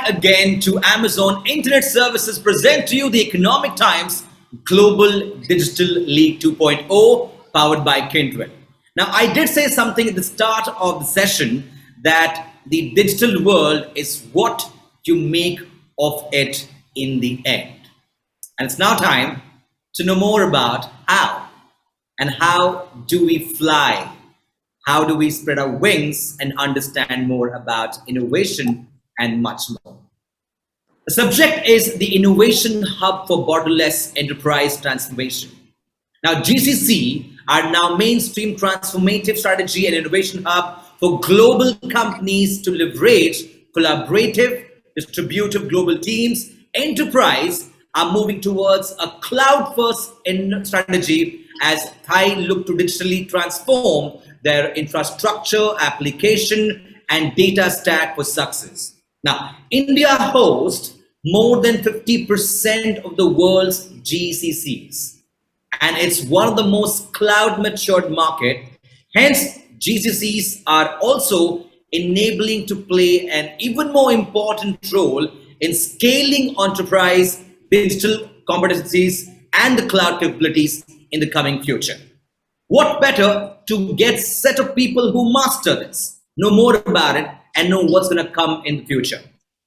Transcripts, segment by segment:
back again to Amazon Internet Services present to you the Economic Times Global Digital League 2.0 powered by Kindred. Now, I did say something at the start of the session that the digital world is what you make of it in the end. And it's now time to know more about how and how do we fly? How do we spread our wings and understand more about innovation and much more? The subject is the Innovation Hub for Borderless Enterprise Transformation. Now, GCC are now mainstream transformative strategy and innovation hub for global companies to leverage collaborative, distributive global teams. Enterprise are moving towards a cloud-first strategy as Thai look to digitally transform their infrastructure, application, and data stack for success. Now, India hosts more than 50% of the world's GCCs, and it's one of the most cloud-matured market. Hence, GCCs are also enabling to play an even more important role in scaling enterprise digital competencies and the cloud capabilities in the coming future. What better to get a set of people who master this, know more about it, and know what's going to come in the future.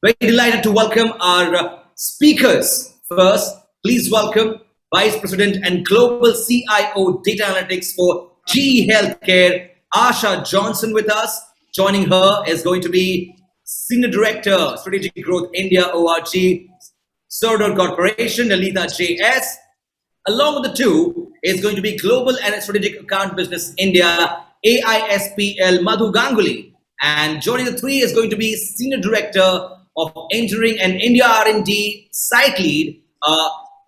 Very delighted to welcome our speakers. First, please welcome Vice President and Global CIO Data Analytics for GE Healthcare, Asha Johnson with us. Joining her is going to be Senior Director, Strategic Growth India ORG, Cerner Corporation, Lalitha JS. Along with the two is going to be Global and Strategic Account Business India, AISPL, Madhu Ganguly. And joining the three is going to be Senior Director of Engineering and India R&D, Site Lead,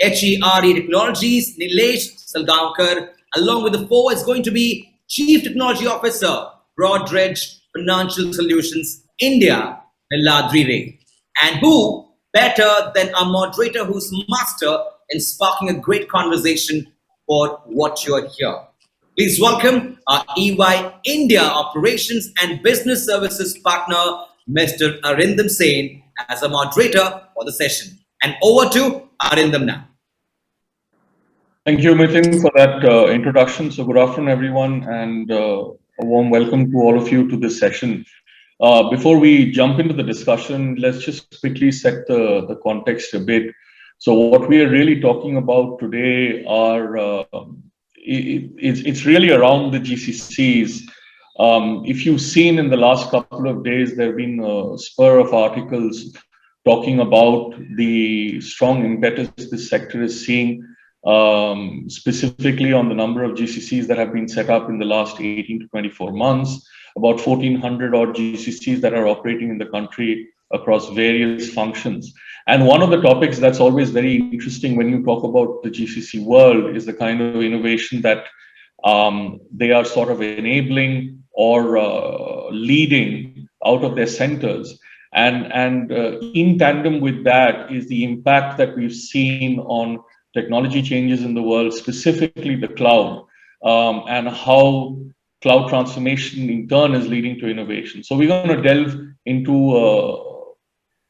HERE Technologies, Neelesh Salgaonkar. Along with the four is going to be Chief Technology Officer, Broadridge Financial Solutions, India, Niladri. And who better than our moderator who's master in sparking a great conversation for what you're here. Please welcome our EY India Operations and Business Services partner, Mr. Arindam as a moderator for the session. And over to Arindam now. Thank you, Mithun, for that introduction. So good afternoon, everyone, and a warm welcome to all of you to this session. Before we jump into the discussion, let's just quickly set the context a bit. So what we are really talking about today are, it's really around the GCCs. If you've seen in the last couple of days, there have been a spur of articles talking about the strong impetus this sector is seeing, specifically on the number of GCCs that have been set up in the last 18 to 24 months, about 1,400 odd GCCs that are operating in the country across various functions. And one of the topics that's always very interesting when you talk about the GCC world is the kind of innovation that they are sort of enabling or leading out of their centers. And in tandem with that is the impact that we've seen on technology changes in the world, specifically the cloud, and how cloud transformation in turn is leading to innovation. So we're going to delve into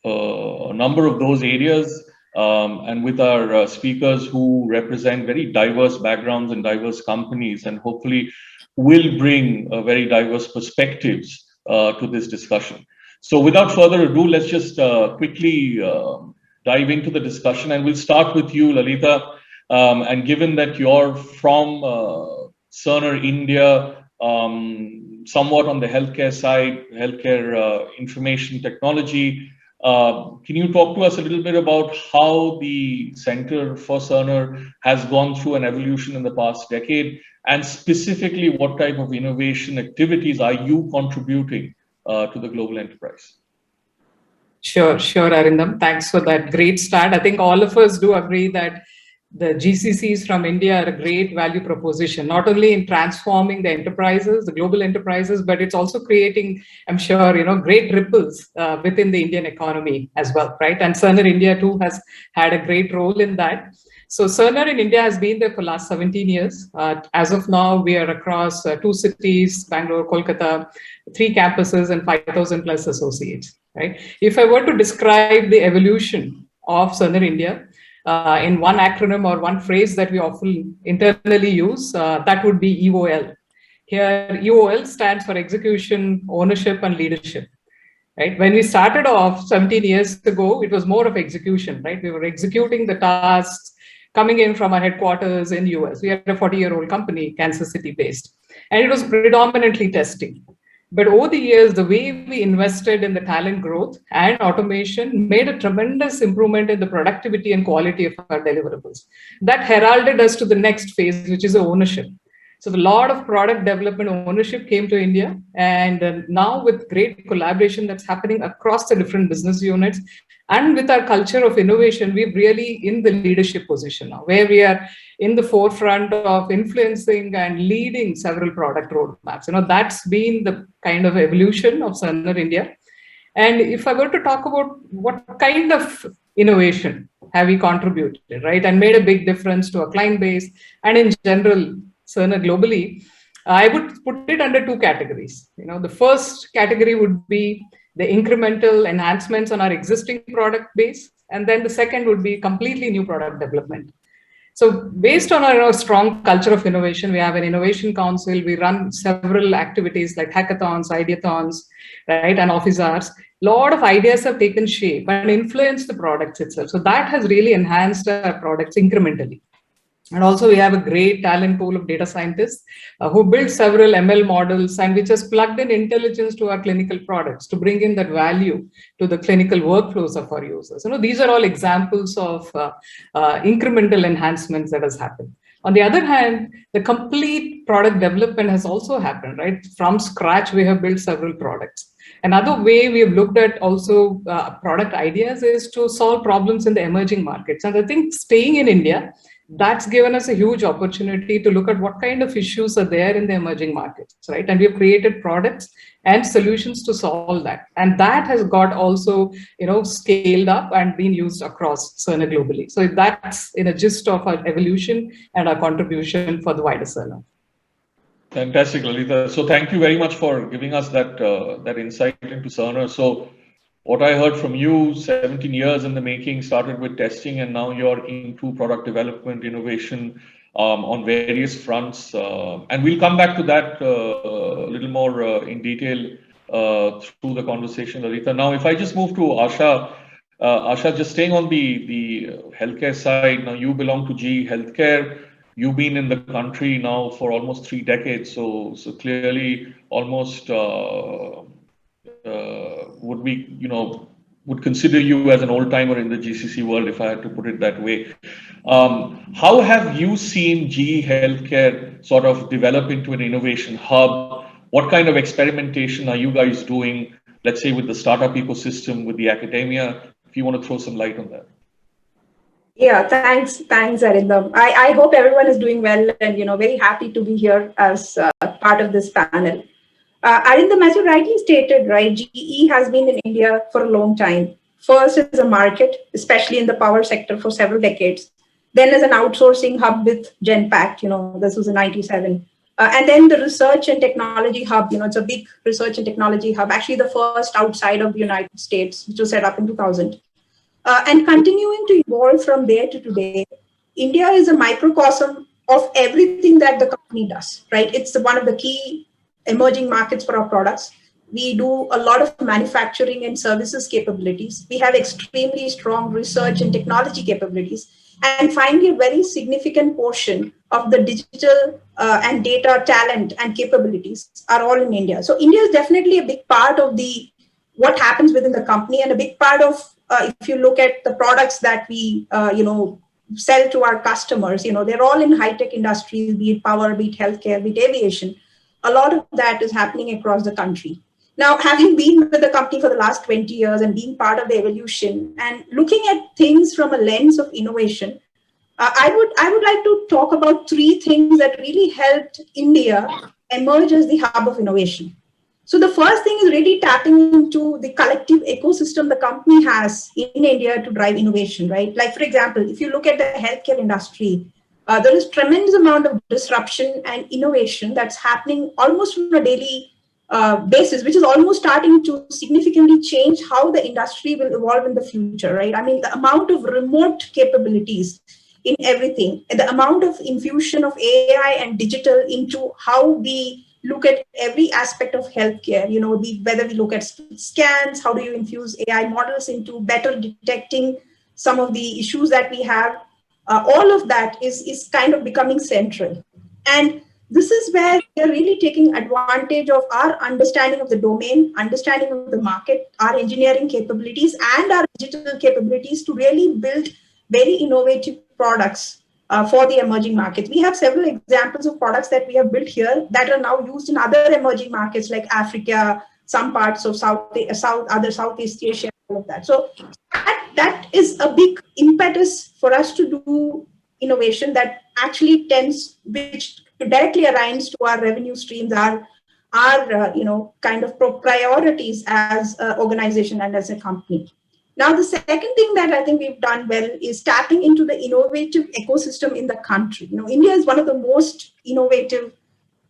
a number of those areas, and with our speakers who represent very diverse backgrounds and diverse companies, and hopefully will bring very diverse perspectives to this discussion. So without further ado, let's just quickly dive into the discussion, and we'll start with you, Lalitha. And given that you're from Cerner India, somewhat on the healthcare side, healthcare information technology, can you talk to us a little bit about how the Center for Cerner has gone through an evolution in the past decade, and specifically what type of innovation activities are you contributing to the global enterprise? Sure, Arindam. Thanks for that great start. I think all of us do agree that the GCCs from India are a great value proposition, not only in transforming the enterprises, the global enterprises, but it's also creating, I'm sure, great ripples within the Indian economy as well, right? And Cerner India too has had a great role in that. So Cerner in India has been there for the last 17 years. As of now, we are across 2 cities, Bangalore, Kolkata, 3 campuses and 5,000 plus associates. right? If I were to describe the evolution of Cerner India in one acronym or one phrase that we often internally use, that would be EOL. Here, EOL stands for execution, ownership, and leadership. Right? When we started off 17 years ago, it was more of execution, right? We were executing the tasks coming in from our headquarters in US. We are a 40-year-old company, Kansas City based, and it was predominantly testing. But over the years, the way we invested in the talent growth and automation made a tremendous improvement in the productivity and quality of our deliverables. That heralded us to the next phase, which is ownership. So a lot of product development ownership came to India, and now with great collaboration that's happening across the different business units, and with our culture of innovation, we're really in the leadership position now, where we are in the forefront of influencing and leading several product roadmaps. That's been the kind of evolution of Cerner India. And if I were to talk about what kind of innovation have we contributed, right, and made a big difference to our client base and in general, Cerner globally, I would put it under two categories. The first category would be the incremental enhancements on our existing product base, and then the second would be completely new product development. So based on our strong culture of innovation, we have an innovation council. We run several activities like hackathons, ideathons, right, and office hours. A lot of ideas have taken shape and influenced the products itself. So that has really enhanced our products incrementally. And also we have a great talent pool of data scientists who build several ML models and which has plugged in intelligence to our clinical products to bring in that value to the clinical workflows of our users. These are all examples of incremental enhancements that has happened. On the other hand, the complete product development has also happened, right? From scratch, we have built several products. Another way we have looked at also product ideas is to solve problems in the emerging markets. And I think staying in India, that's given us a huge opportunity to look at what kind of issues are there in the emerging markets, right? And we've created products and solutions to solve that. And that has got also, scaled up and been used across Cerner globally. So that's in a gist of our evolution and our contribution for the wider Cerner. Fantastic, Lalitha. So thank you very much for giving us that that insight into Cerner. So what I heard from you, 17 years in the making, started with testing, and now you're into product development, innovation on various fronts. And we'll come back to that a little more in detail through the conversation, Lalitha. Now, if I just move to Asha, Asha, just staying on the healthcare side, now you belong to GE Healthcare. You've been in the country now for almost 3 decades, so clearly almost would consider you as an old timer in the GCC world, if I had to put it that way. How have you seen GE Healthcare sort of develop into an innovation hub? What kind of experimentation are you guys doing, let's say, with the startup ecosystem, with the academia? If you want to throw some light on that. Yeah, thanks, Arindam. I hope everyone is doing well, and very happy to be here as part of this panel. Arindam, as you rightly stated, right, GE has been in India for a long time. First as a market, especially in the power sector for several decades. Then as an outsourcing hub with Genpact, this was in 97. And then the research and technology hub, it's a big research and technology hub, actually the first outside of the United States, which was set up in 2000. And continuing to evolve from there to today, India is a microcosm of everything that the company does, right? It's one of the key emerging markets for our products. We do a lot of manufacturing and services capabilities. We have extremely strong research and technology capabilities. And finally, a very significant portion of the digital and data talent and capabilities are all in India. So India is definitely a big part of what happens within the company, and a big part of, if you look at the products that we, sell to our customers, they're all in high-tech industries, be it power, be it healthcare, be it aviation. A lot of that is happening across the country. Now, having been with the company for the last 20 years and being part of the evolution and looking at things from a lens of innovation, I would like to talk about 3 things that really helped India emerge as the hub of innovation. So the first thing is really tapping into the collective ecosystem the company has in India to drive innovation, right? Like, for example, if you look at the healthcare industry, there is tremendous amount of disruption and innovation that's happening almost on a daily basis, which is almost starting to significantly change how the industry will evolve in the future, right? I mean, the amount of remote capabilities in everything, the amount of infusion of AI and digital into how we look at every aspect of healthcare, whether we look at scans, how do you infuse AI models into better detecting some of the issues that we have, all of that is kind of becoming central. And this is where we are really taking advantage of our understanding of the domain, understanding of the market, our engineering capabilities, and our digital capabilities to really build very innovative products for the emerging markets. We have several examples of products that we have built here that are now used in other emerging markets like Africa, some parts of Southeast Asia, all of that. So that is a big impetus for us to do innovation that actually which directly aligns to our revenue streams, our kind of priorities as an organization and as a company. Now, the second thing that I think we've done well is tapping into the innovative ecosystem in the country. India is one of the most innovative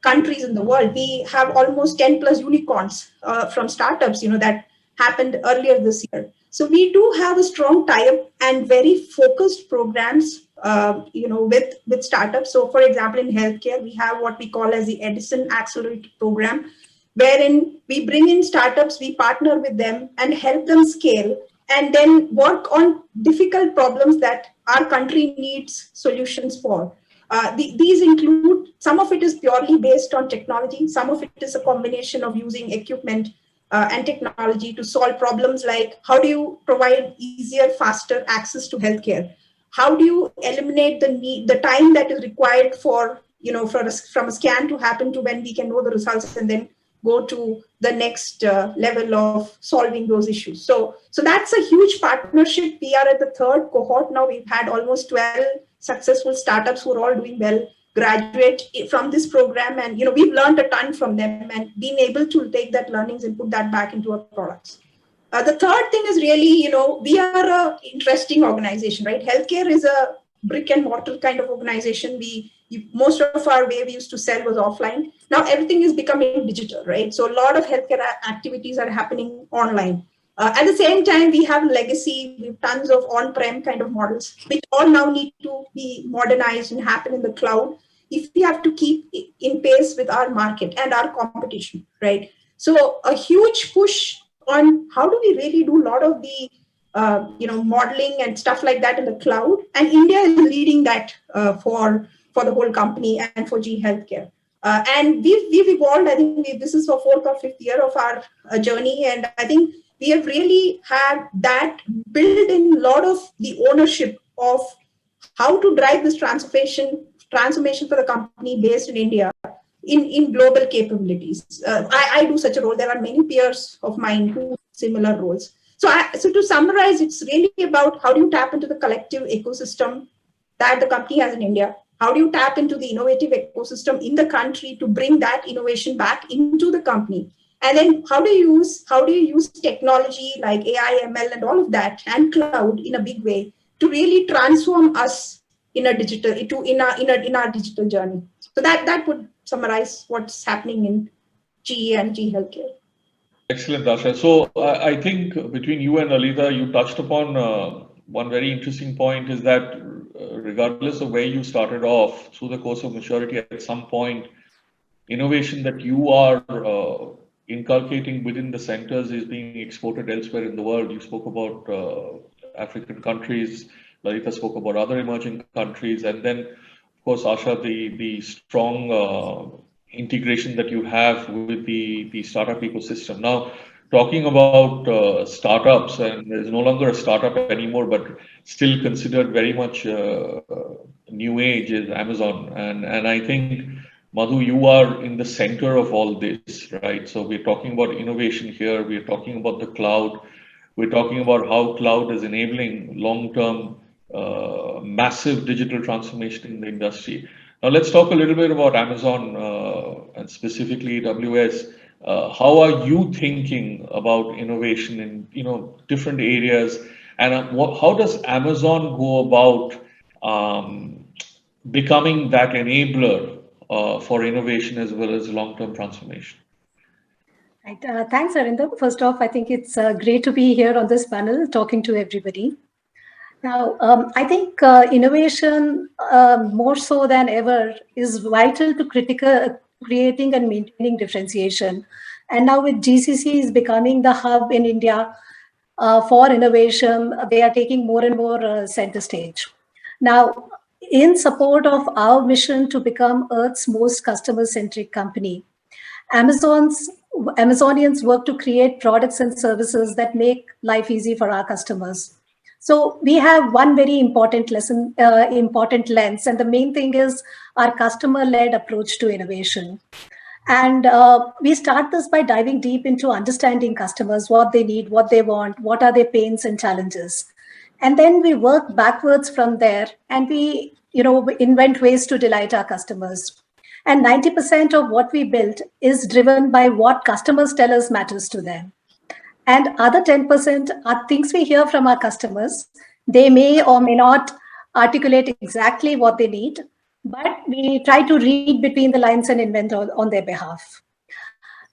countries in the world. We have almost 10 plus unicorns from startups, that happened earlier this year. So we do have a strong tie-up and very focused programs, with startups. So, for example, in healthcare, we have what we call as the Edison Accelerator Program, wherein we bring in startups, we partner with them and help them scale, and then work on difficult problems that our country needs solutions for. These include, some of it is purely based on technology, some of it is a combination of using equipment and technology to solve problems like how do you provide easier, faster access to healthcare? How do you eliminate the time that is required for, from a scan to happen to when we can know the results and then go to the next level of solving those issues. So that's a huge partnership. We are at the third cohort now. We've had almost 12 successful startups who are all doing well graduate from this program, and we've learned a ton from them and being able to take that learnings and put that back into our products. The third thing is really, we are an interesting organization, right? Healthcare is a brick and mortar kind of organization. Most of our way we used to sell was offline. Now everything is becoming digital, right? So a lot of healthcare activities are happening online. At the same time, we have legacy, we have tons of on-prem kind of models, which all now need to be modernized and happen in the cloud if we have to keep in pace with our market and our competition, right? So a huge push on how do we really do a lot of the modeling and stuff like that in the cloud, and India is leading that for the whole company and for GE Healthcare. And we've evolved. I think this is our fourth or fifth year of our journey, and I think we have really had that build in a lot of the ownership of how to drive this transformation for the company based in India in global capabilities. I do such a role. There are many peers of mine who do similar roles. So to summarize, it's really about how do you tap into the collective ecosystem that the company has in India? How do you tap into the innovative ecosystem in the country to bring that innovation back into the company? And then how do you use technology like AI, ML, and all of that, and cloud in a big way to really transform us in our digital journey? So that would summarize what's happening in GE and GE Healthcare. Excellent, Asha. So I think between you and Lalitha, you touched upon one very interesting point is that regardless of where you started off through the course of maturity, at some point, innovation that you are inculcating within the centers is being exported elsewhere in the world. You spoke about African countries, Lalitha spoke about other emerging countries, and then, of course, Asha, the strong integration that you have with the startup ecosystem. Now, talking about startups, and there's no longer a startup anymore, but still considered very much new age is Amazon. And I think, Madhu, you are in the center of all this, right? So we're talking about innovation here. We're talking about the cloud. We're talking about how cloud is enabling long-term massive digital transformation in the industry. Now let's talk a little bit about Amazon and specifically AWS. How are you thinking about innovation in different areas, and how does Amazon go about becoming that enabler for innovation as well as long-term transformation? Right. Thanks, Arindam. First off, I think it's great to be here on this panel talking to everybody. Now, I think innovation, more so than ever, is vital to creating and maintaining differentiation. And now with GCCs becoming the hub in India for innovation, they are taking more and more center stage. Now, in support of our mission to become Earth's most customer-centric company, Amazon's Amazonians work to create products and services that make life easy for our customers. So we have one very important important lens, and the main thing is our customer-led approach to innovation. And we start this by diving deep into understanding customers, what they need, what they want, what are their pains and challenges. And then we work backwards from there, and we invent ways to delight our customers. And 90% of what we build is driven by what customers tell us matters to them. And other 10% are things we hear from our customers. They may or may not articulate exactly what they need, but we try to read between the lines and invent on their behalf.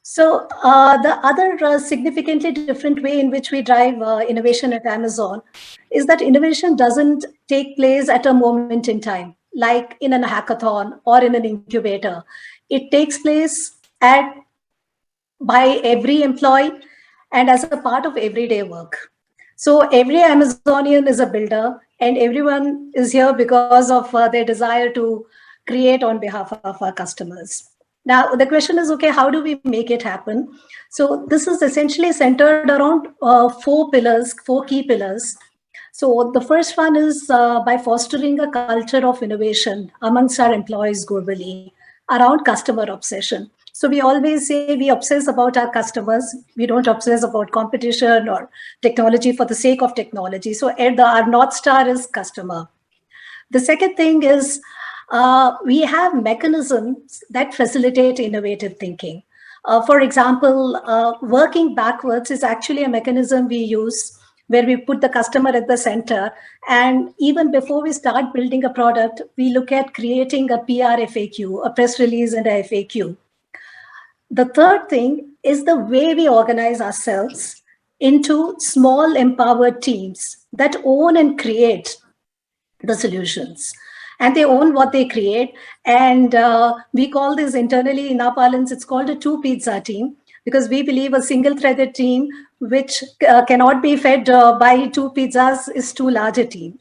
So the other significantly different way in which we drive innovation at Amazon is that innovation doesn't take place at a moment in time, like in a hackathon or in an incubator. It takes place by every employee and as a part of everyday work. So every Amazonian is a builder, and everyone is here because of their desire to create on behalf of our customers. Now, the question is, okay, how do we make it happen? So this is essentially centered around four key pillars. So the first one is by fostering a culture of innovation amongst our employees globally around customer obsession. So we always say we obsess about our customers. We don't obsess about competition or technology for the sake of technology. So our North Star is customer. The second thing is we have mechanisms that facilitate innovative thinking. For example, working backwards is actually a mechanism we use where we put the customer at the center. And even before we start building a product, we look at creating a PR FAQ, a press release and a FAQ. The third thing is the way we organize ourselves into small empowered teams that own and create the solutions. And they own what they create. And we call this internally in our parlance, it's called a two-pizza team, because we believe a single-threaded team which cannot be fed by two pizzas is too large a team,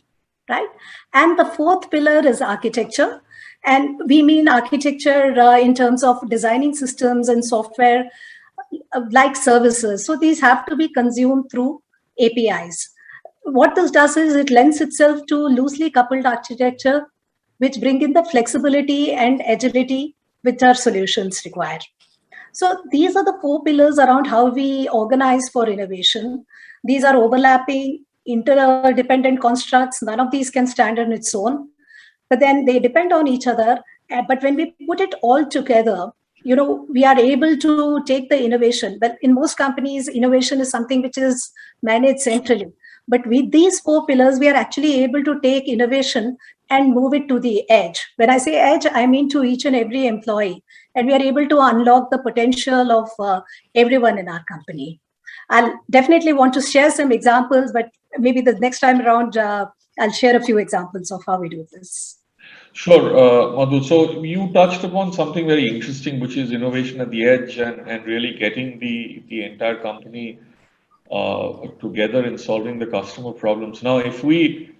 right? And the fourth pillar is architecture. And we mean architecture in terms of designing systems and software like services. So these have to be consumed through APIs. What this does is it lends itself to loosely coupled architecture, which bring in the flexibility and agility which our solutions require. So these are the four pillars around how we organize for innovation. These are overlapping, interdependent constructs. None of these can stand on its own, but then they depend on each other. But when we put it all together, we are able to take the innovation. But in most companies, innovation is something which is managed centrally. But with these four pillars, we are actually able to take innovation and move it to the edge. When I say edge, I mean to each and every employee. And we are able to unlock the potential of everyone in our company. I'll definitely want to share some examples, but maybe the next time around, I'll share a few examples of how we do this. Sure, Madhu. So you touched upon something very interesting, which is innovation at the edge and really getting the entire company together in solving the customer problems. Now, if we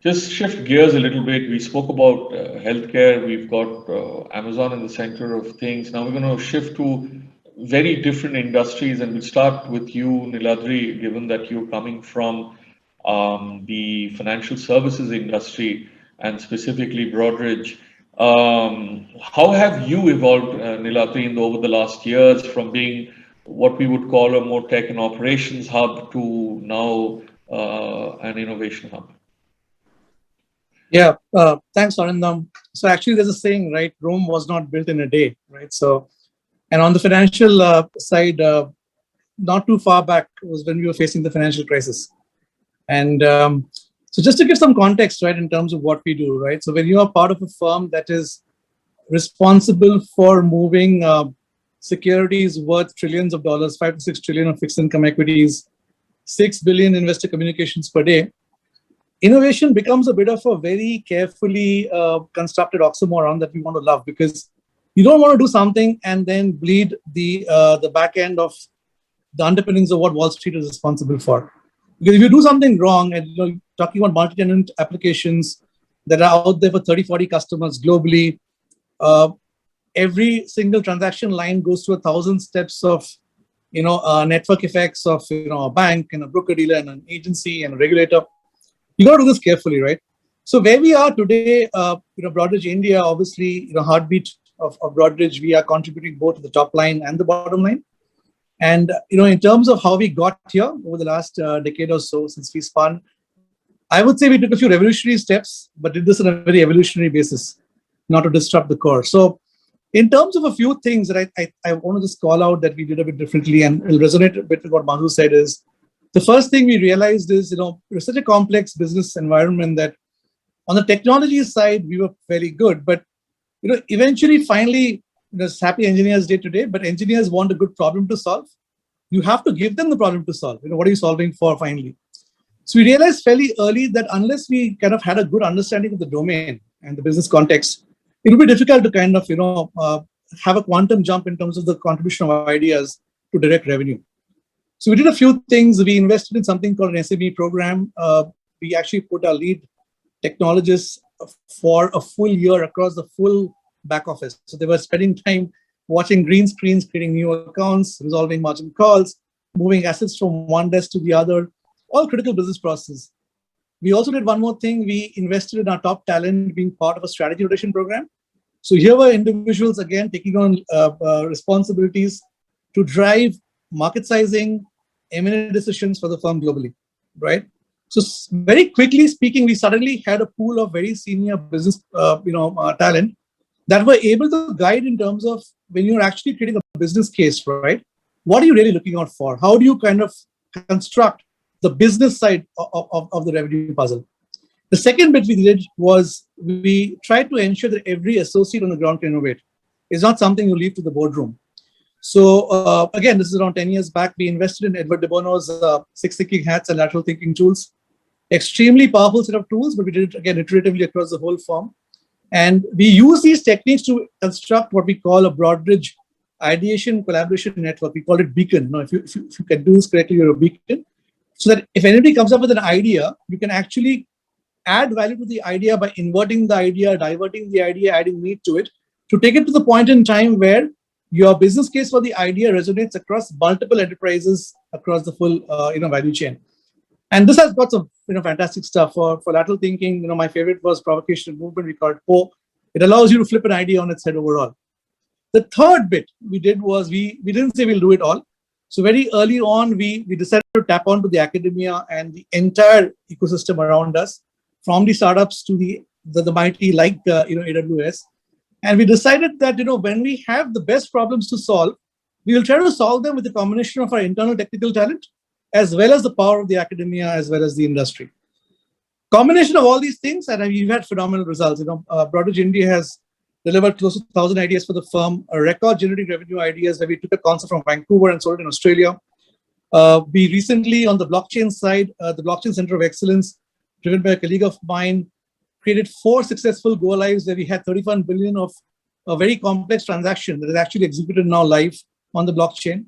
just shift gears a little bit, we spoke about healthcare, we've got Amazon in the center of things. Now we're going to shift to very different industries, and we'll start with you, Niladri, given that you're coming from the financial services industry and specifically Broadridge. How have you evolved, Niladri, over the last years from being what we would call a more tech and operations hub to now an innovation hub? Yeah, thanks, Arindam. So actually, there's a saying, right? Rome was not built in a day, right? So, and on the financial side, not too far back was when we were facing the financial crisis. And so just to give some context, right, in terms of what we do, right? So when you are part of a firm that is responsible for moving securities worth trillions of dollars, 5 to 6 trillion of fixed income equities, 6 billion investor communications per day. Innovation becomes a bit of a very carefully constructed oxymoron that we want to love, because you don't want to do something and then bleed the back end of the underpinnings of what Wall Street is responsible for. Because if you do something wrong, and talking about multi-tenant applications that are out there for 30, 40 customers globally, every single transaction line goes through 1,000 steps of network effects of a bank and a broker dealer and an agency and a regulator. You got to do this carefully, right? So where we are today, Broadridge India, obviously, heartbeat of Broadridge, we are contributing both to the top line and the bottom line. And in terms of how we got here over the last decade or so since we spun, I would say we took a few revolutionary steps, but did this on a very evolutionary basis, not to disrupt the core. So in terms of a few things that I want to just call out that we did a bit differently and will resonate a bit with what Madhu said is, the first thing we realized is, it's such a complex business environment that on the technology side, we were very good. But, eventually, finally, there's Happy Engineers Day today, but engineers want a good problem to solve. You have to give them the problem to solve. What are you solving for finally? So we realized fairly early that unless we kind of had a good understanding of the domain and the business context, it would be difficult to kind of, have a quantum jump in terms of the contribution of ideas to direct revenue. So we did a few things. We invested in something called an SME program. We actually put our lead technologists for a full year across the full back office. So they were spending time watching green screens, creating new accounts, resolving margin calls, moving assets from one desk to the other, all critical business processes. We also did one more thing. We invested in our top talent being part of a strategy rotation program. So here were individuals, again, taking on responsibilities to drive market sizing, M&A decisions for the firm globally, right? So very quickly speaking, we suddenly had a pool of very senior business, talent that were able to guide in terms of when you're actually creating a business case, right? What are you really looking out for? How do you kind of construct the business side of the revenue puzzle? The second bit we did was we tried to ensure that every associate on the ground can innovate. It's not something you leave to the boardroom. So again, this is around 10 years back. We invested in Edward de Bono's 6 thinking hats and lateral thinking tools. Extremely powerful set of tools, but we did it again iteratively across the whole firm. And we use these techniques to construct what we call a Broadridge ideation collaboration network. We call it Beacon. If you can do this correctly, you're a beacon. So that if anybody comes up with an idea, you can actually add value to the idea by inverting the idea, diverting the idea, adding meat to it, to take it to the point in time where your business case for the idea resonates across multiple enterprises across the full value chain. And this has got some fantastic stuff for lateral thinking. My favorite was provocation and movement. We called PO. It allows you to flip an idea on its head overall. The third bit we did was we didn't say we'll do it all. So very early on, we decided to tap onto the academia and the entire ecosystem around us, from the startups to the mighty like AWS. And we decided that when we have the best problems to solve, we will try to solve them with a combination of our internal technical talent, as well as the power of the academia, as well as the industry. Combination of all these things, and we've had phenomenal results. Broadridge India has delivered close to 1,000 ideas for the firm, a record generating revenue ideas that we took a concept from Vancouver and sold it in Australia. We recently, on the blockchain side, the Blockchain Center of Excellence, driven by a colleague of mine, created 4 successful go-lives where we had 31 billion of a very complex transaction that is actually executed now live on the blockchain.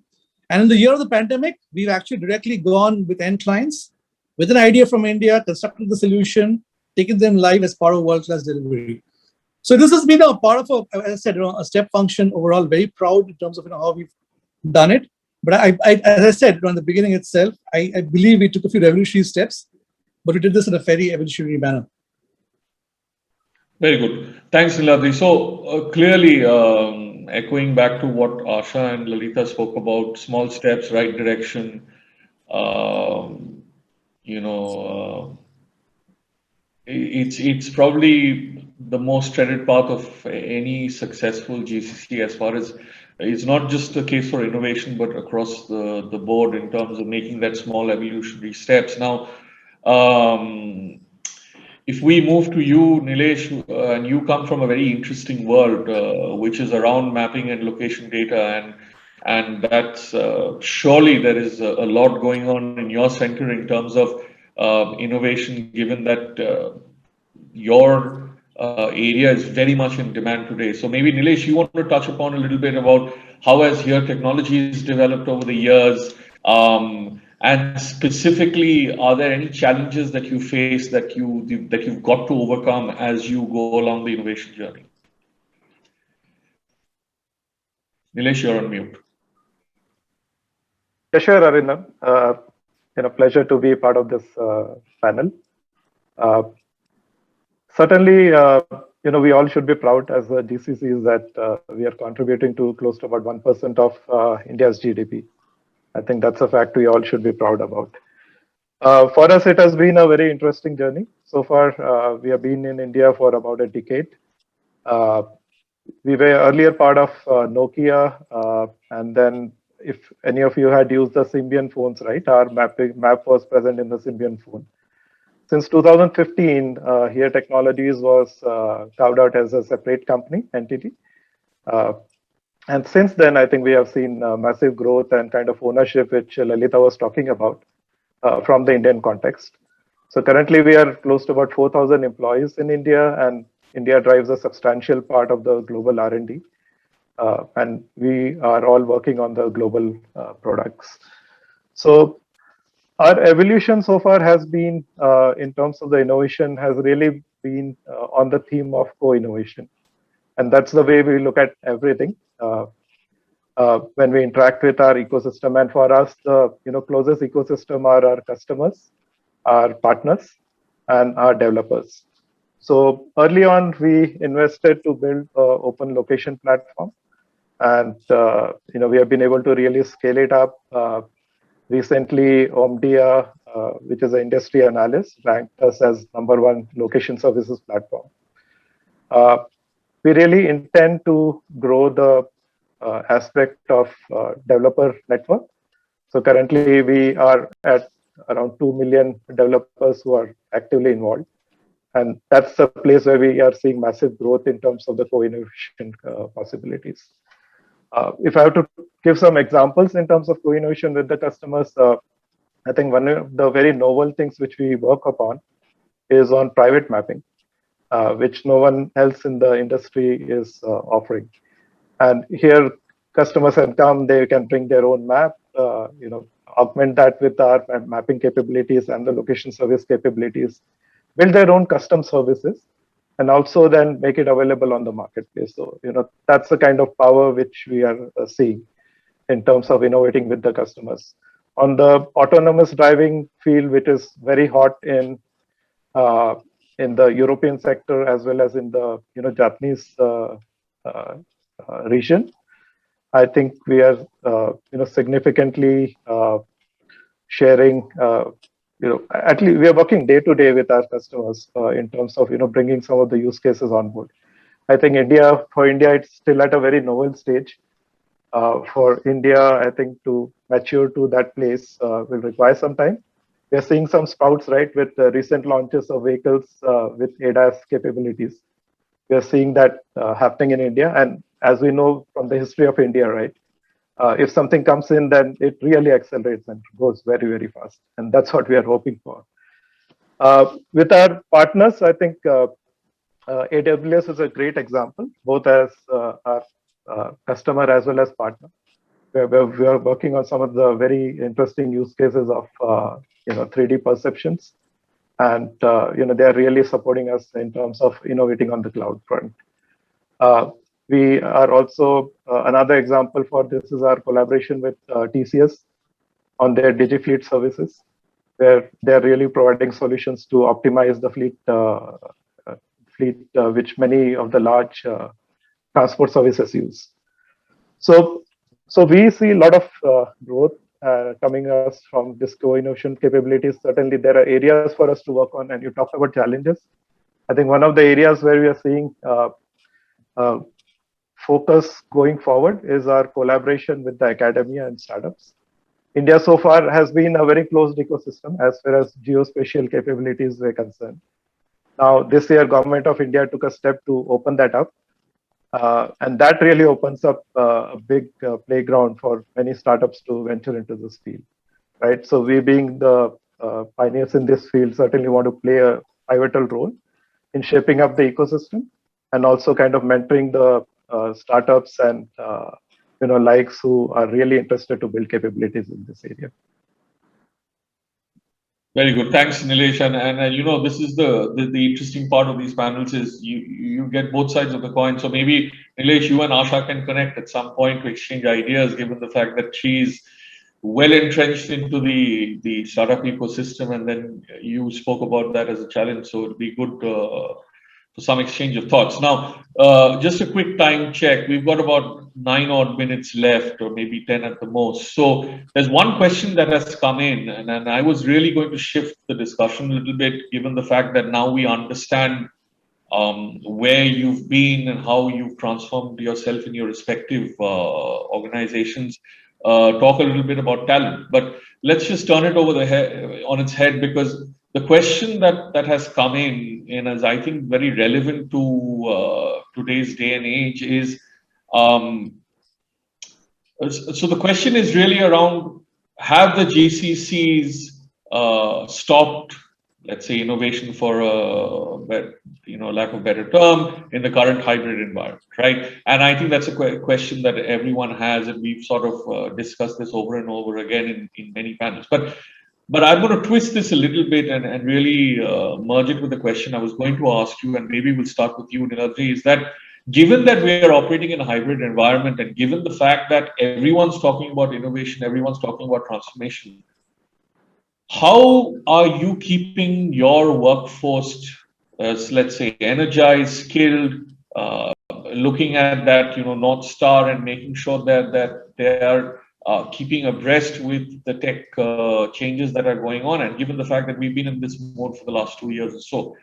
And in the year of the pandemic, we've actually directly gone with end clients with an idea from India, constructed the solution, taken them live as part of world-class delivery. So this has been a part of, as I said, a step function overall. Very proud in terms of how we've done it. But as I said in the beginning itself, I believe we took a few revolutionary steps, but we did this in a very evolutionary manner. Very good. Thanks, Niladri. So clearly, echoing back to what Asha and Lalitha spoke about, small steps, right direction, it's probably the most treaded path of any successful GCC, as far as it's not just a case for innovation, but across the board in terms of making that small evolutionary steps. Now, if we move to you, Neelesh, and you come from a very interesting world, which is around mapping and location data, and And that's surely there is a lot going on in your center in terms of innovation, given that your area is very much in demand today. So maybe Nilesh, you want to touch upon a little bit about how has here technologies developed over the years, and specifically, are there any challenges that you face that you've got to overcome as you go along the innovation journey? Nilesh, you're on mute. Yeah, sure, Arindam. Pleasure to be part of this panel. Certainly, we all should be proud as a GCCs that we are contributing to close to about 1% of India's GDP. I think that's a fact we all should be proud about. For us, it has been a very interesting journey. So far, we have been in India for about a decade. We were earlier part of Nokia, and then if any of you had used the Symbian phones, right, our map was present in the Symbian phone. Since 2015, Here Technologies was carved out as a separate company entity. And since then, I think we have seen massive growth and kind of ownership, which Lalitha was talking about from the Indian context. So currently, we are close to about 4,000 employees in India, and India drives a substantial part of the global R&D. And we are all working on the global products. So our evolution so far has been, in terms of the innovation, has really been on the theme of co-innovation. And that's the way we look at everything when we interact with our ecosystem. And for us, the closest ecosystem are our customers, our partners, and our developers. So early on, we invested to build an open location platform. And we have been able to really scale it up. Recently, Omdia, which is an industry analyst, ranked us as #1 location services platform. We really intend to grow the aspect of developer network. So currently, we are at around 2 million developers who are actively involved. And that's the place where we are seeing massive growth in terms of the co-innovation possibilities. If I have to give some examples in terms of co-innovation with the customers, I think one of the very novel things which we work upon is on private mapping, which no one else in the industry is offering. And here, customers can come, they can bring their own map, augment that with our mapping capabilities and the location service capabilities, build their own custom services, and also then make it available on the marketplace. So, that's the kind of power which we are seeing in terms of innovating with the customers. On the autonomous driving field, which is very hot in the European sector as well as in the Japanese region, I think we are significantly sharing. At least we are working day to day with our customers in terms of bringing some of the use cases on board. I think for India, it's still at a very novel stage. For India, I think to mature to that place will require some time. We are seeing some sprouts, right, with the recent launches of vehicles with ADAS capabilities. We are seeing that happening in India. And as we know from the history of India, right, if something comes in, then it really accelerates and goes very, very fast. And that's what we are hoping for. With our partners, I think AWS is a great example, both as our customer as well as partner. We are working on some of the very interesting use cases of 3D perceptions. And they are really supporting us in terms of innovating on the cloud front. We are also, another example for this is our collaboration with TCS on their DigiFleet services, where they're really providing solutions to optimize the fleet, which many of the large transport services use. So we see a lot of growth coming us from this co-innovation capabilities. Certainly, there are areas for us to work on, and you talked about challenges. I think one of the areas where we are seeing focus going forward is our collaboration with the academia and startups. India so far has been a very closed ecosystem as far as geospatial capabilities were concerned. Now, this year, Government of India took a step to open that up. And that really opens up a big playground for many startups to venture into this field, right? So we being the pioneers in this field certainly want to play a pivotal role in shaping up the ecosystem and also kind of mentoring the startups and likes who are really interested to build capabilities in this area. Very good. Thanks, Neelesh. And this is the interesting part of these panels is you get both sides of the coin. So maybe Neelesh, you and Asha can connect at some point to exchange ideas, given the fact that she's well entrenched into the startup ecosystem, and then you spoke about that as a challenge. So it'd be good for some exchange of thoughts. Now, just a quick time check. We've got about 9 odd minutes left, or maybe 10 at the most. So there's one question that has come in, and I was really going to shift the discussion a little bit, given the fact that now we understand where you've been and how you've transformed yourself in your respective organizations. Talk a little bit about talent, but let's just turn it over on its head, because the question that has come in and is, I think, very relevant to today's day and age is, so the question is really around, have the GCCs stopped, let's say, innovation for lack of a better term, in the current hybrid environment, right? And I think that's a question that everyone has, and we've sort of discussed this over and over again in many panels. But I'm going to twist this a little bit and really merge it with the question I was going to ask you, and maybe we'll start with you, Niladri, is that given that we are operating in a hybrid environment, and given the fact that everyone's talking about innovation, everyone's talking about transformation, how are you keeping your workforce, let's say, energized, skilled, looking at that North Star and making sure that they are keeping abreast with the tech changes that are going on? And given the fact that we've been in this mode for the last 2 years or so,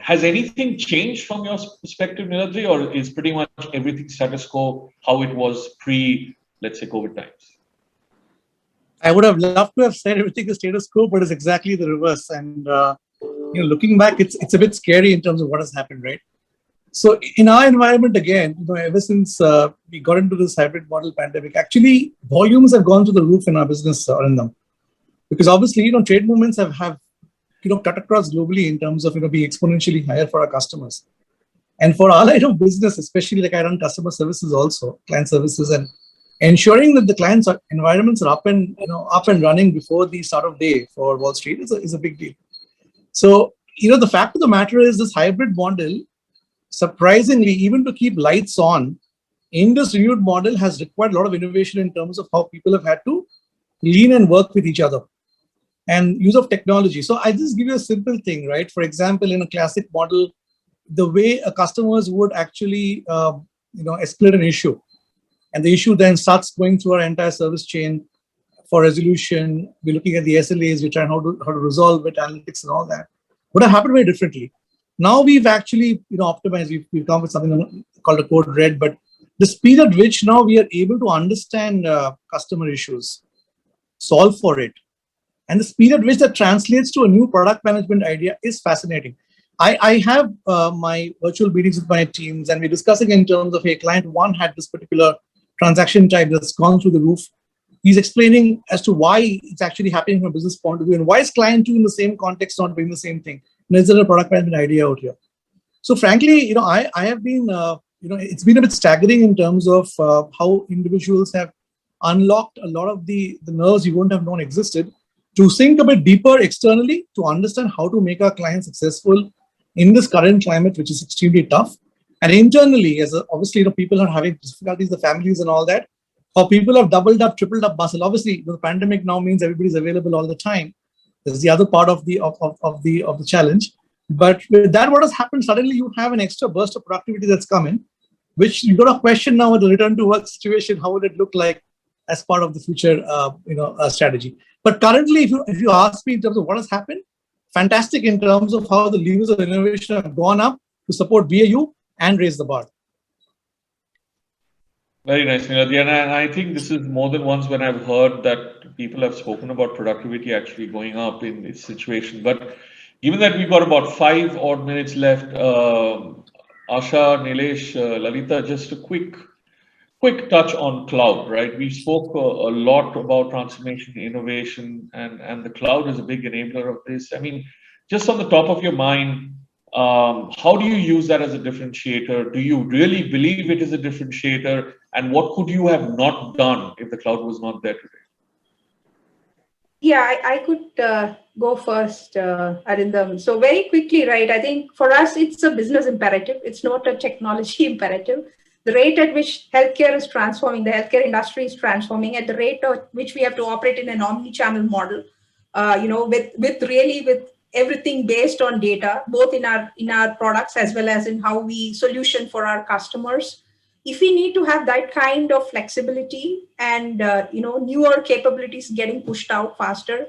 has anything changed from your perspective, Niladri, or is pretty much everything status quo how it was pre, let's say, COVID times? I would have loved to have said everything is status quo, but it's exactly the reverse. And looking back, it's a bit scary in terms of what has happened, right? So in our environment, again, ever since we got into this hybrid model pandemic, actually volumes have gone to the roof in our business, Arindam, because obviously trade movements have cut across globally in terms of being exponentially higher for our customers. And for our line of business, especially like I run customer services also, client services, and ensuring that the clients' environments are up and running before the start of day for Wall Street is a big deal. So the fact of the matter is, this hybrid model, surprisingly, even to keep lights on in this renewed model, has required a lot of innovation in terms of how people have had to lean and work with each other and use of technology. So I just give you a simple thing, right? For example, in a classic model, the way a customers would actually escalate an issue, and the issue then starts going through our entire service chain for resolution. We're looking at the SLAs, we're trying how to resolve it, analytics and all that, would have happened very differently. Now we've actually optimized, we've come with something called a code red, but the speed at which now we are able to understand customer issues, solve for it, and the speed at which that translates to a new product management idea is fascinating. I have my virtual meetings with my teams, and we're discussing in terms of, hey, client one had this particular transaction type that's gone through the roof. He's explaining as to why it's actually happening from a business point of view, and why is client two in the same context not doing the same thing? And is there a product management idea out here? So frankly, I have been, it's been a bit staggering in terms of how individuals have unlocked a lot of the nerves you wouldn't have known existed, to think a bit deeper externally, to understand how to make our clients successful in this current climate, which is extremely tough. And internally, as obviously, people are having difficulties, the families and all that, how people have doubled up, tripled up muscle. Obviously, the pandemic now means everybody's available all the time. There's the other part of the challenge. But with that, what has happened, suddenly you have an extra burst of productivity that's come in, which you got a question now with the return to work situation, how would it look like as part of the future strategy. But currently, if you ask me in terms of what has happened, fantastic in terms of how the levers of innovation have gone up to support BAU and raise the bar. Very nice, Niladri. And I think this is more than once when I've heard that people have spoken about productivity actually going up in this situation. But given that we've got about 5 odd minutes left, Asha, Neelesh, Lalitha, just a quick touch on cloud, right? We spoke a lot about transformation, innovation, and the cloud is a big enabler of this. I mean, just on the top of your mind, how do you use that as a differentiator? Do you really believe it is a differentiator? And what could you have not done if the cloud was not there today? Yeah, I could go first, Arindam. So very quickly, right? I think for us, it's a business imperative. It's not a technology imperative. The rate at which healthcare is transforming, the healthcare industry is transforming, at the rate at which we have to operate in an omni-channel model, with everything based on data, both in our products as well as in how we solution for our customers. If we need to have that kind of flexibility and newer capabilities getting pushed out faster,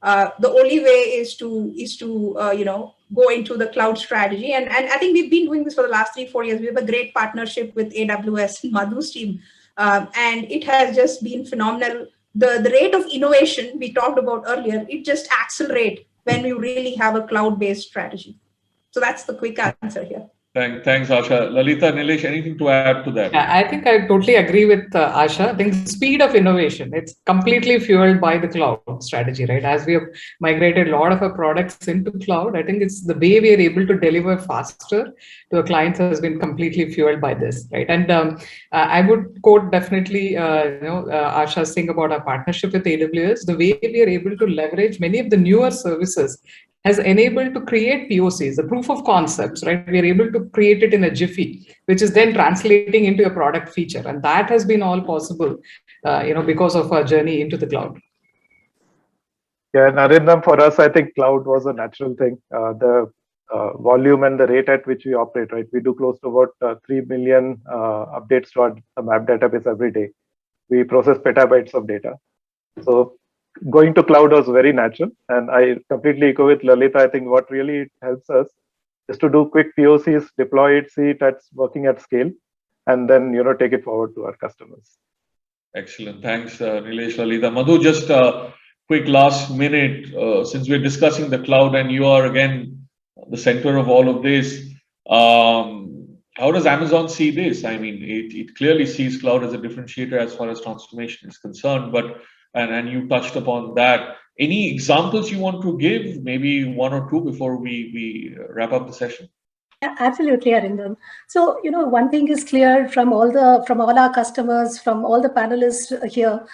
the only way is to go into the cloud strategy. And I think we've been doing this for the last 3-4 years. We have a great partnership with AWS, Madhu's team, and it has just been phenomenal. The rate of innovation we talked about earlier, it just accelerates when we really have a cloud-based strategy. So that's the quick answer here. Thanks, Asha. Lalitha, Neelesh, anything to add to that? Yeah, I think I totally agree with Asha. I think the speed of innovation, it's completely fueled by the cloud strategy, right? As we have migrated a lot of our products into cloud, I think it's the way we are able to deliver faster to our clients has been completely fueled by this, right? And I would quote definitely, Asha's thing about our partnership with AWS, the way we are able to leverage many of the newer services has enabled to create POCs, the proof of concepts, right? We are able to create it in a jiffy, which is then translating into a product feature. And that has been all possible, because of our journey into the cloud. Yeah, and Arindam, for us, I think cloud was a natural thing. The volume and the rate at which we operate, right? We do close to about 3 million updates to our map database every day. We process petabytes of data. So going to cloud was very natural, and I completely echo with Lalitha. I think what really helps us is to do quick POCs, deploy it, see that's working at scale, and then take it forward to our customers. Excellent, thanks, Neelesh, Lalitha. Madhu, just a quick last minute, since we're discussing the cloud and you are again the center of all of this. How does Amazon see this? I mean, it clearly sees cloud as a differentiator as far as transformation is concerned, but and you touched upon that. Any examples you want to give, maybe one or two before we wrap up the session? Yeah, absolutely, Arindam. So, one thing is clear from all our customers, from all the panelists here.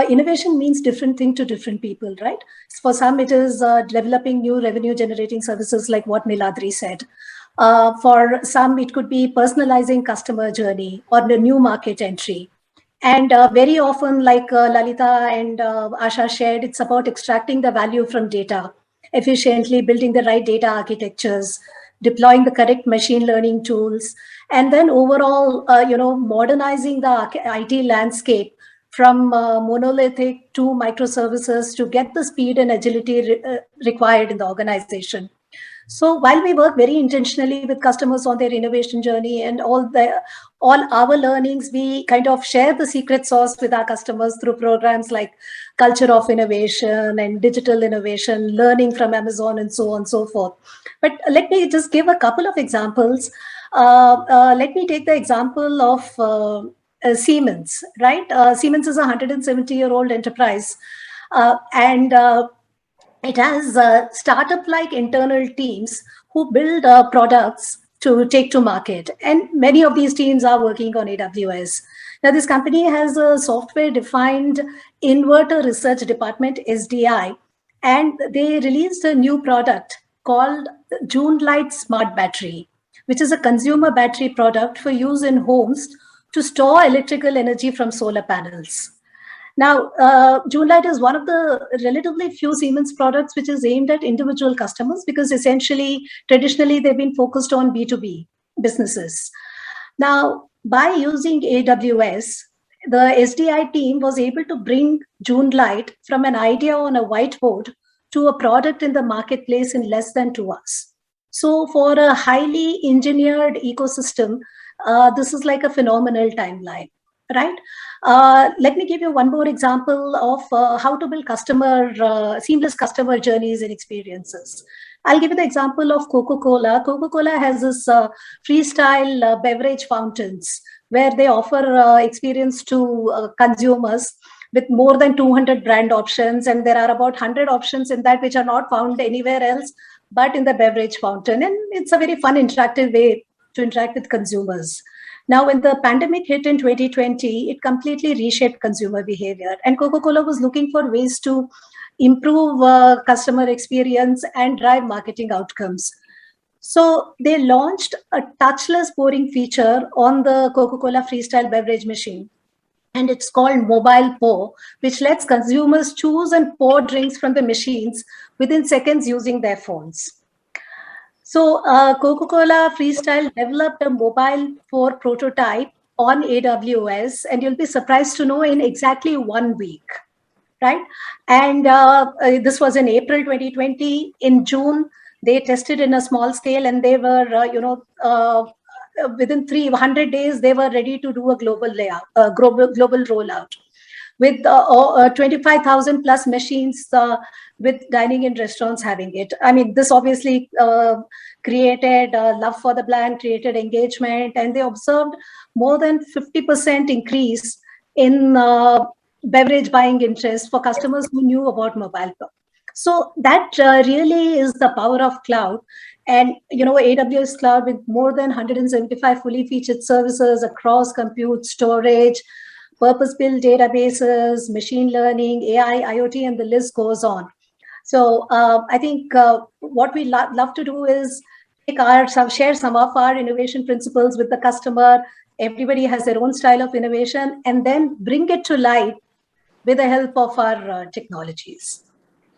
Innovation means different thing to different people, right? For some, it is developing new revenue generating services like what Niladri said. For some, it could be personalizing customer journey or the new market entry. And very often, like Lalitha and Asha shared, it's about extracting the value from data efficiently, building the right data architectures, deploying the correct machine learning tools, and then overall, modernizing the IT landscape from monolithic to microservices to get the speed and agility required in the organization. So while we work very intentionally with customers on their innovation journey and all our learnings, we kind of share the secret sauce with our customers through programs like Culture of Innovation and Digital Innovation, Learning from Amazon, and so on and so forth. But let me just give a couple of examples. Let me take the example of Siemens, right? Siemens is a 170-year-old enterprise. And it has startup-like internal teams who build products to take to market. And many of these teams are working on AWS. Now, this company has a software-defined inverter research department, SDI, and they released a new product called June Light Smart Battery, which is a consumer battery product for use in homes to store electrical energy from solar panels. Now, Junelight is one of the relatively few Siemens products which is aimed at individual customers because essentially, traditionally, they've been focused on B2B businesses. Now, by using AWS, the SDI team was able to bring Junelight from an idea on a whiteboard to a product in the marketplace in less than 2 hours. So for a highly engineered ecosystem, this is like a phenomenal timeline, right? Let me give you one more example of how to build seamless customer journeys and experiences. I'll give you the example of Coca-Cola. Coca-Cola has this freestyle beverage fountains where they offer experience to consumers with more than 200 brand options. And there are about 100 options in that which are not found anywhere else but in the beverage fountain. And it's a very fun, interactive way to interact with consumers. Now, when the pandemic hit in 2020, it completely reshaped consumer behavior. And Coca-Cola was looking for ways to improve customer experience and drive marketing outcomes. So they launched a touchless pouring feature on the Coca-Cola Freestyle beverage machine. And it's called Mobile Pour, which lets consumers choose and pour drinks from the machines within seconds using their phones. So Coca-Cola Freestyle developed a mobile pour prototype on AWS, and you'll be surprised to know in exactly 1 week, right? And this was in April 2020. In June, they tested in a small scale, and they were, within 300 days, they were ready to do a global global rollout with 25,000 plus machines with dining in restaurants having it. I mean, this obviously created love for the brand, created engagement, and they observed more than 50% increase in beverage buying interest for customers who knew about mobile phone. So that really is the power of cloud. And AWS cloud with more than 175 fully featured services across compute, storage, purpose-built databases, machine learning, AI, IoT, and the list goes on. So I think what we love to do is share some of our innovation principles with the customer. Everybody has their own style of innovation, and then bring it to life with the help of our technologies.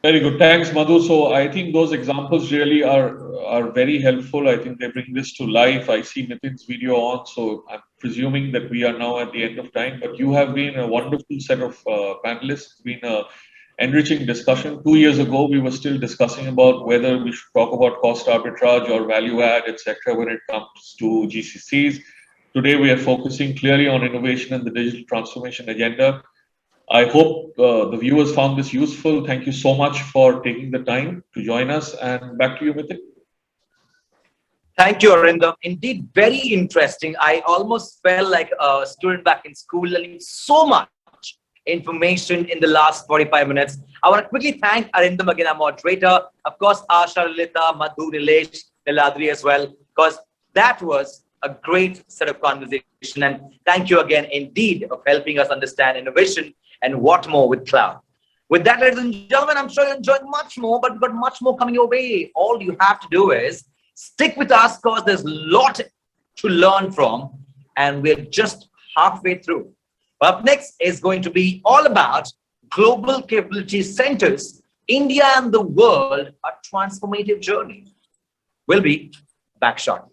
Very good. Thanks, Madhu. So I think those examples really are very helpful. I think they bring this to life. I see Nitin's video on, so I'm presuming that we are now at the end of time. But you have been a wonderful set of panelists. It's been an enriching discussion. 2 years ago, we were still discussing about whether we should talk about cost arbitrage or value add, etc., when it comes to GCCs. Today, we are focusing clearly on innovation and the digital transformation agenda. I hope the viewers found this useful. Thank you so much for taking the time to join us. And back to you, Nitin. Thank you, Arindam. Indeed, very interesting. I almost felt like a student back in school, learning so much information in the last 45 minutes. I want to quickly thank Arindam again, our moderator. Of course, Asha, Lalitha, Madhu, Neelesh, Niladri as well, because that was a great set of conversation. And thank you again, indeed, of helping us understand innovation and what more with cloud. With that, ladies and gentlemen, I'm sure you enjoyed much more, but we've got much more coming your way. All you have to do is stick with us, because there's a lot to learn from, and we're just halfway through. Up next is going to be all about global capability centers, India and the world, a transformative journey. We'll be back shortly.